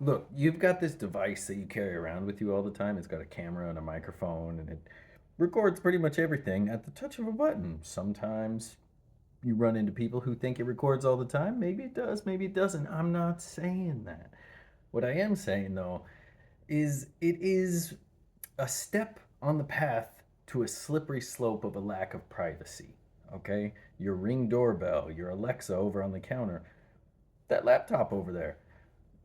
Look, you've got this device that you carry around with you all the time. It's got a camera and a microphone, and it records pretty much everything at the touch of a button. Sometimes you run into people who think it records all the time. Maybe it does, maybe it doesn't. I'm not saying that. What I am saying, though, is it is a step on the path to a slippery slope of a lack of privacy. Okay? Your Ring doorbell, your Alexa over on the counter, that laptop over there.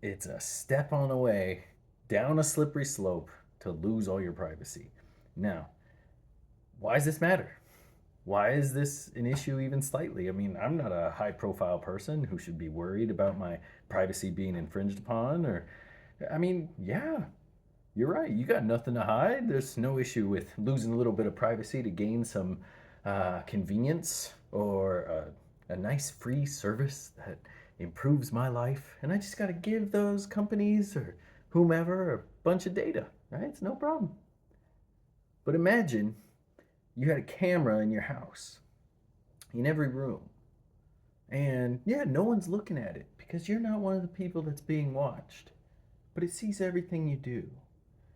It's a step on the way down a slippery slope to lose all your privacy. Now, why does this matter? Why is this an issue even slightly? I mean, I'm not a high profile person who should be worried about my privacy being infringed upon or I mean, yeah, you're right. You got nothing to hide. There's no issue with losing a little bit of privacy to gain some convenience or a nice free service that improves my life. And I just got to give those companies or whomever a bunch of data, right? It's no problem. But imagine you had a camera in your house, in every room. And yeah, no one's looking at it because you're not one of the people that's being watched. But it sees everything you do.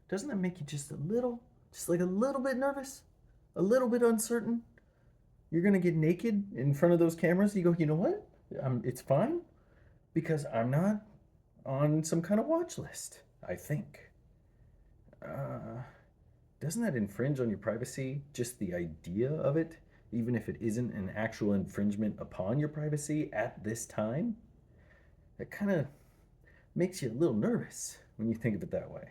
Doesn't that make you just a little, just like a little bit nervous? A little bit uncertain? You're gonna get naked in front of those cameras? You go, you know what? It's fine because I'm not on some kind of watch list, I think. Uh, doesn't that infringe on your privacy? Just the idea of it, even if it isn't an actual infringement upon your privacy at this time? That kind of makes you a little nervous when you think of it that way.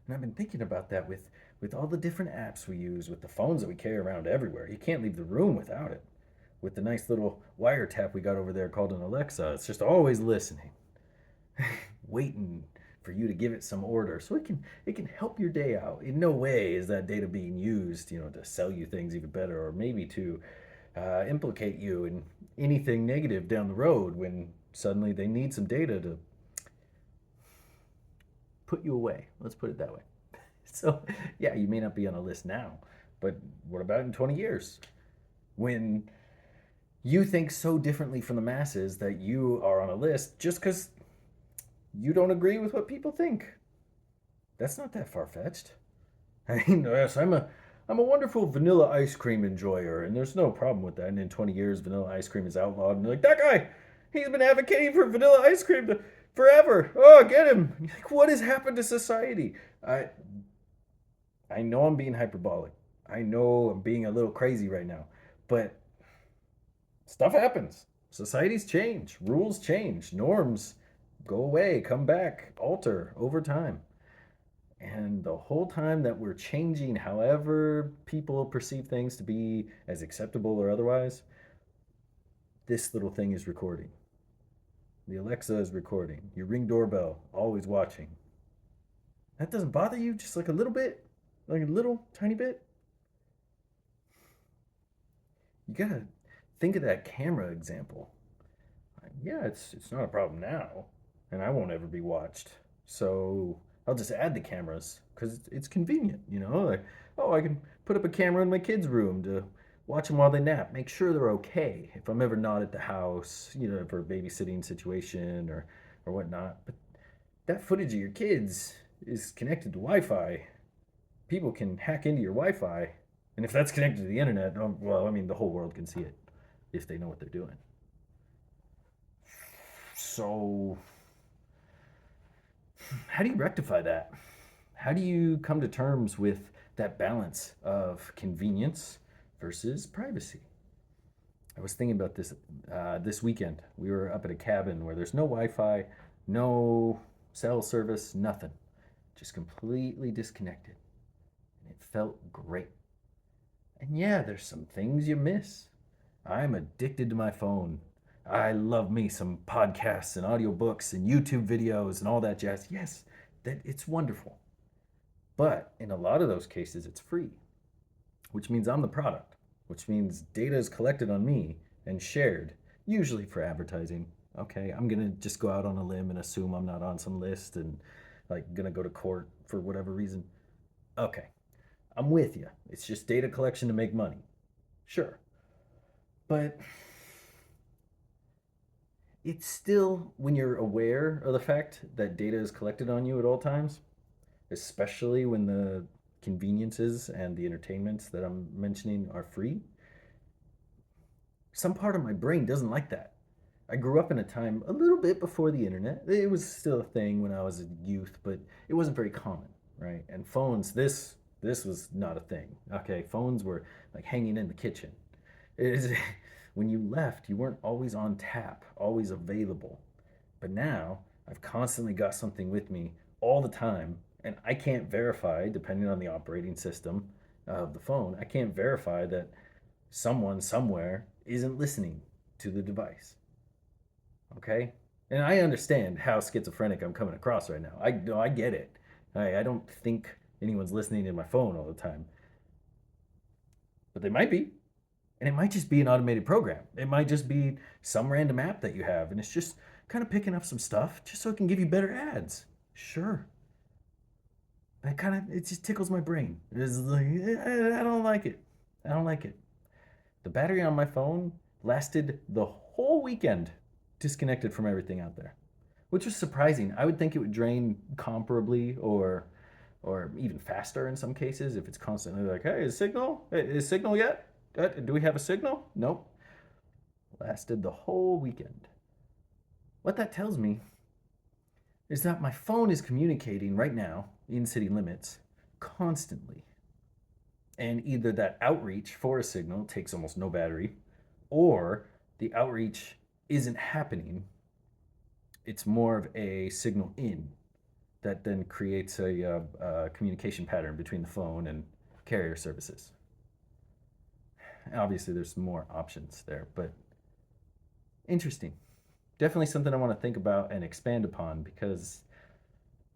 And I've been thinking about that with all the different apps we use, with the phones that we carry around everywhere. You can't leave the room without it. With the nice little wiretap we got over there called an Alexa, it's just always listening, waiting for you to give it some order so it can help your day out. In no way is that data being used, to sell you things even better, or maybe to implicate you in anything negative down the road when suddenly they need some data to put you away. Let's put it that way. So, yeah, you may not be on a list now, but what about in 20 years? When you think so differently from the masses that you are on a list just because you don't agree with what people think. That's not that far fetched. I mean, yes, I'm a wonderful vanilla ice cream enjoyer, and there's no problem with that. And in 20 years, vanilla ice cream is outlawed, and they're like, that guy, he's been advocating for vanilla ice cream forever. Oh, get him! Like, what has happened to society? I know I'm being hyperbolic. I know I'm being a little crazy right now, but stuff happens. Societies change, rules change, norms go away, come back, alter over time. And the whole time that we're changing however people perceive things to be as acceptable or otherwise, this little thing is recording. The Alexa is recording. Your Ring doorbell, always watching. That doesn't bother you just like a little bit? Like a little tiny bit? You gotta think of that camera example. Yeah, it's not a problem now, and I won't ever be watched. So I'll just add the cameras because it's convenient, Like, oh, I can put up a camera in my kids' room to watch them while they nap, make sure they're okay if I'm ever not at the house, for a babysitting situation or whatnot. But that footage of your kids is connected to Wi-Fi. People can hack into your Wi-Fi, and if that's connected to the internet, well, I mean, the whole world can see it if they know what they're doing. So how do you rectify that? How do you come to terms with that balance of convenience versus privacy? I was thinking about this this weekend. We were up at a cabin where there's no Wi-Fi, no cell service, nothing, just completely disconnected, and it felt great. And yeah, there's some things you miss. I'm addicted to my phone. I love me some podcasts and audiobooks and YouTube videos and all that jazz. Yes, that it's wonderful. But in a lot of those cases, it's free, which means I'm the product, which means data is collected on me and shared, usually for advertising. Okay, I'm gonna just go out on a limb and assume I'm not on some list and like gonna go to court for whatever reason. Okay, I'm with you. It's just data collection to make money. Sure. But It's still, when you're aware of the fact that data is collected on you at all times, especially when the conveniences and the entertainments that I'm mentioning are free, some part of my brain doesn't like that. I grew up in a time a little bit before the internet. It was still a thing when I was a youth, but it wasn't very common, right? And phones, this was not a thing. Okay, phones were like hanging in the kitchen. It is, when you left, you weren't always on tap, always available. But now I've constantly got something with me all the time, and I can't verify, depending on the operating system of the phone, I can't verify that someone somewhere isn't listening to the device. Okay? And I understand how schizophrenic I'm coming across right now. I get it. I don't think anyone's listening to my phone all the time, but they might be. And it might just be an automated program. It might just be some random app that you have, and it's just kind of picking up some stuff just so it can give you better ads. Sure. It just tickles my brain. It's like, I don't like it. I don't like it. The battery on my phone lasted the whole weekend disconnected from everything out there, which was surprising. I would think it would drain comparably or even faster in some cases if it's constantly like, hey, is signal yet? Do we have a signal? Nope. Lasted the whole weekend. What that tells me is that my phone is communicating right now in city limits constantly. And either that outreach for a signal takes almost no battery, or the outreach isn't happening. It's more of a signal in that then creates a communication pattern between the phone and carrier services. Obviously, there's more options there, but interesting. Definitely something I want to think about and expand upon, because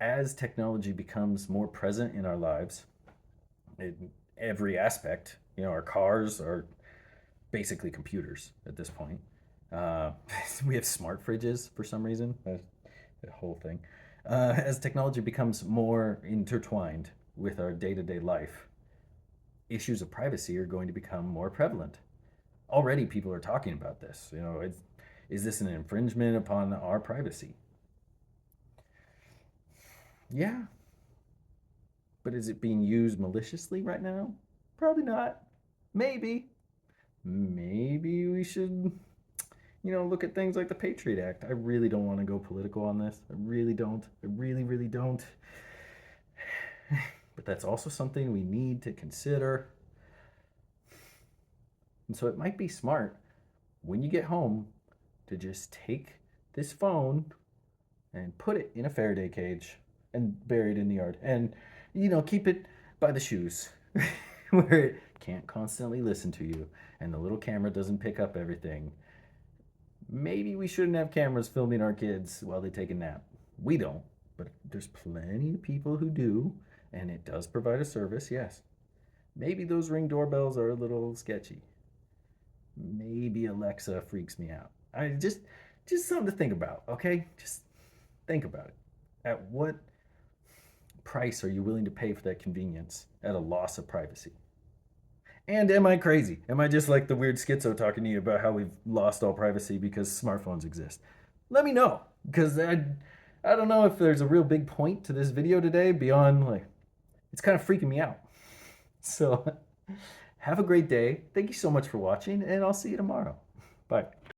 as technology becomes more present in our lives, in every aspect, our cars are basically computers at this point. Uh, we have smart fridges for some reason. The whole thing. As technology becomes more intertwined with our day to day life, issues of privacy are going to become more prevalent. Already, people are talking about this. Is this an infringement upon our privacy? Yeah, but is it being used maliciously right now? Probably not. Maybe. Maybe we should, look at things like the Patriot Act. I really don't want to go political on this. I really don't. I really, really don't. But that's also something we need to consider. And so it might be smart when you get home to just take this phone and put it in a Faraday cage and bury it in the yard. And, keep it by the shoes where it can't constantly listen to you and the little camera doesn't pick up everything. Maybe we shouldn't have cameras filming our kids while they take a nap. We don't, but there's plenty of people who do, and it does provide a service, yes. Maybe those Ring doorbells are a little sketchy. Maybe Alexa freaks me out. I just something to think about, okay? Just think about it. At what price are you willing to pay for that convenience at a loss of privacy? And am I crazy? Am I just like the weird schizo talking to you about how we've lost all privacy because smartphones exist? Let me know, because I don't know if there's a real big point to this video today beyond like it's kind of freaking me out. So have a great day. Thank you so much for watching, and I'll see you tomorrow. Bye.